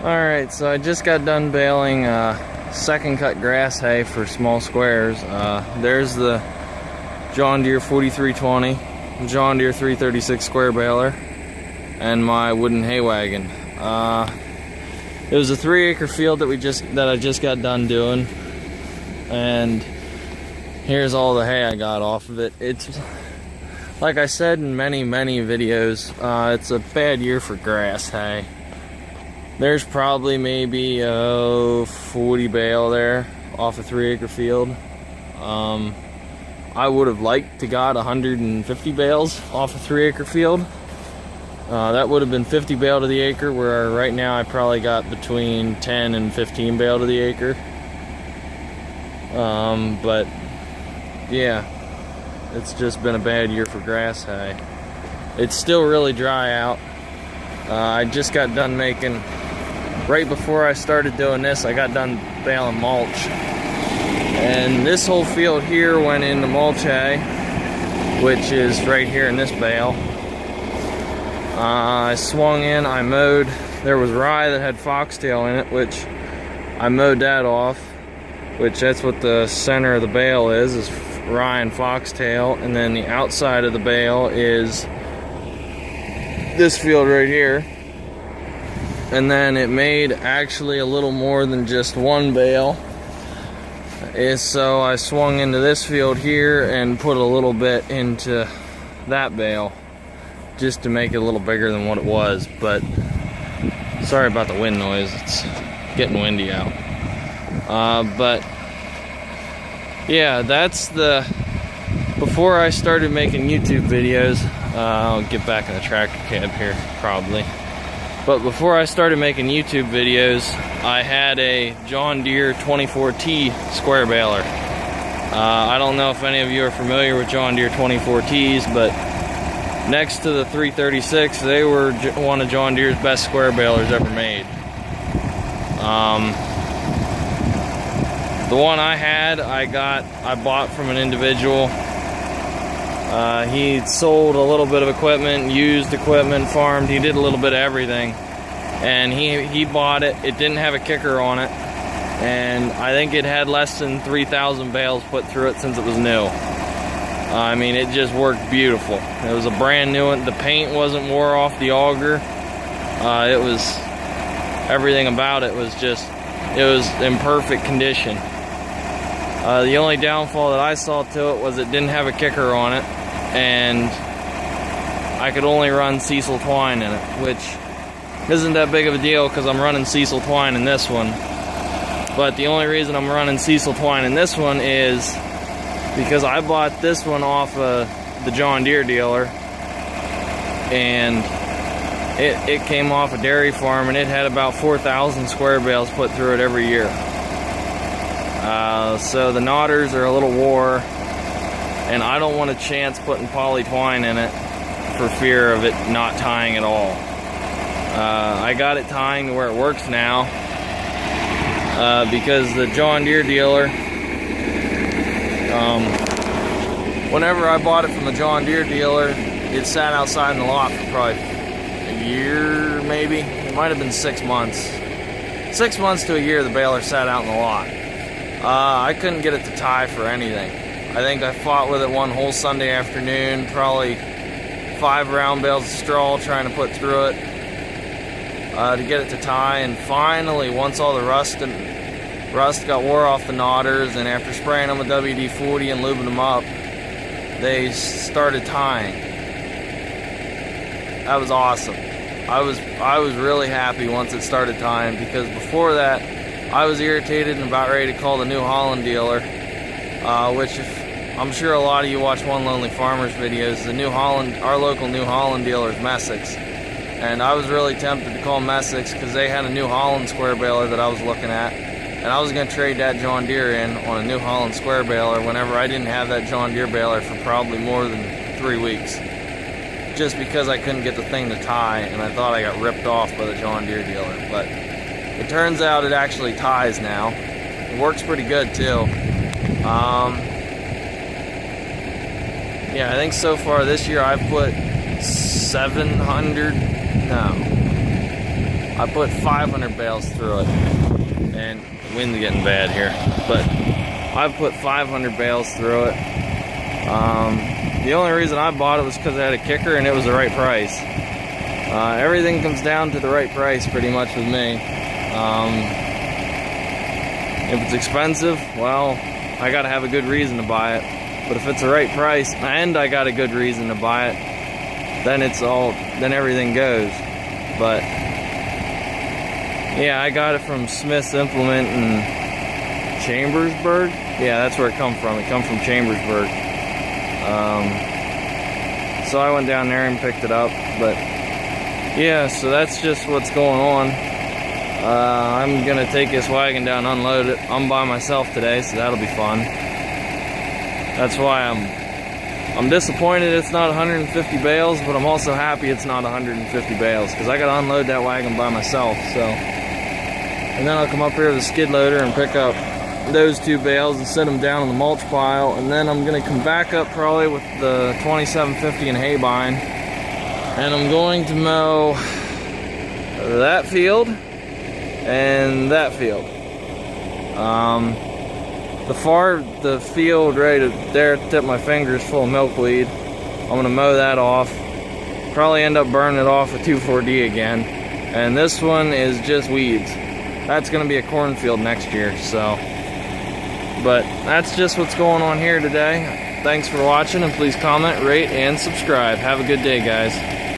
Alright, so I just got done baling second cut grass hay for small squares. There's the John Deere 4320, John Deere 336 square baler, and my wooden hay wagon. It was a 3-acre field that I just got done doing, and here's all the hay I got off of it. It's like I said in many videos, it's a bad year for grass hay. There's probably maybe 40 bale there off a 3-acre field. I would have liked to got 150 bales off a 3-acre field. That would have been 50 bale to the acre, where right now I probably got between 10 and 15 bale to the acre. But yeah, it's just been a bad year for grass hay. It's still really dry out. I just got done making, right before I started doing this, I got done baling mulch. And this whole field here went into mulch hay, which is right here in this bale. I swung in, I mowed. There was rye that had foxtail in it, which I mowed that off, which that's what the center of the bale is rye and foxtail. And then the outside of the bale is this field right here. And then it made actually a little more than just one bale. So I swung into this field here and put a little bit into that bale, just to make it a little bigger than what it was. But sorry about the wind noise, it's getting windy out. But yeah, that's before I started making YouTube videos. I'll get back in the tractor cab here probably. But before I started making YouTube videos, I had a John Deere 24T square baler. I don't know if any of you are familiar with John Deere 24Ts, but next to the 336, they were one of John Deere's best square balers ever made. The one I had, I bought from an individual. He sold a little bit of equipment, used equipment, farmed. He did a little bit of everything. And he bought it. It didn't have a kicker on it. And I think it had less than 3,000 bales put through it since it was new. I mean, it just worked beautiful. It was a brand new one. The paint wasn't wore off the auger. It was, everything about it was just, it was in perfect condition. The only downfall that I saw to it was it didn't have a kicker on it, and I could only run Cecil twine in it, which isn't that big of a deal because I'm running Cecil twine in this one. But the only reason I'm running Cecil twine in this one is because I bought this one off the John Deere dealer, and it came off a dairy farm, and it had about 4,000 square bales put through it every year. So the knotters are a little wore, and I don't want a chance putting poly twine in it for fear of it not tying at all. I got it tying to where it works now, because the John Deere dealer, whenever I bought it from the John Deere dealer, it sat outside in the lot for probably a year, maybe. It might have been 6 months. 6 months to a year the baler sat out in the lot. I couldn't get it to tie for anything. I think I fought with it one whole Sunday afternoon, probably 5 round bales of straw trying to put through it to get it to tie. And finally, once all the rust got wore off the knotters, and after spraying them with WD-40 and lubing them up, they started tying. That was awesome. I was really happy once it started tying, because before that I was irritated and about ready to call the New Holland dealer, which I'm sure a lot of you watch One Lonely Farmer's videos. The New Holland, our local New Holland dealer is Messick's, and I was really tempted to call Messick's because they had a New Holland square baler that I was looking at, and I was going to trade that John Deere in on a New Holland square baler whenever I didn't have that John Deere baler for probably more than 3 weeks, just because I couldn't get the thing to tie, and I thought I got ripped off by the John Deere dealer. But it turns out it actually ties now. It works pretty good too. Yeah, I think so far this year I've put I put 500 bales through it, and the wind's getting bad here, but I put 500 bales through it. The only reason I bought it was because I had a kicker and it was the right price. Everything comes down to the right price pretty much with me. If it's expensive, well, I gotta have a good reason to buy it. But if it's the right price and I got a good reason to buy it, then then everything goes. But yeah, I got it from Smith's Implement in Chambersburg. Yeah, that's where it come from. It come from Chambersburg. So I went down there and picked it up. But yeah, so that's just what's going on. I'm gonna take this wagon down, unload it. I'm by myself today, so that'll be fun. That's why I'm disappointed it's not 150 bales, but I'm also happy it's not 150 bales, because I gotta unload that wagon by myself. So, and then I'll come up here with a skid loader and pick up those 2 bales and set them down on the mulch pile, and then I'm gonna come back up probably with the 2750 and hay bind, and I'm going to mow that field and that field. The field right there, tip of my fingers full of milkweed. I'm gonna mow that off. Probably end up burning it off with 2,4-D again. And this one is just weeds. That's gonna be a cornfield next year. So, but that's just what's going on here today. Thanks for watching, and please comment, rate, and subscribe. Have a good day, guys.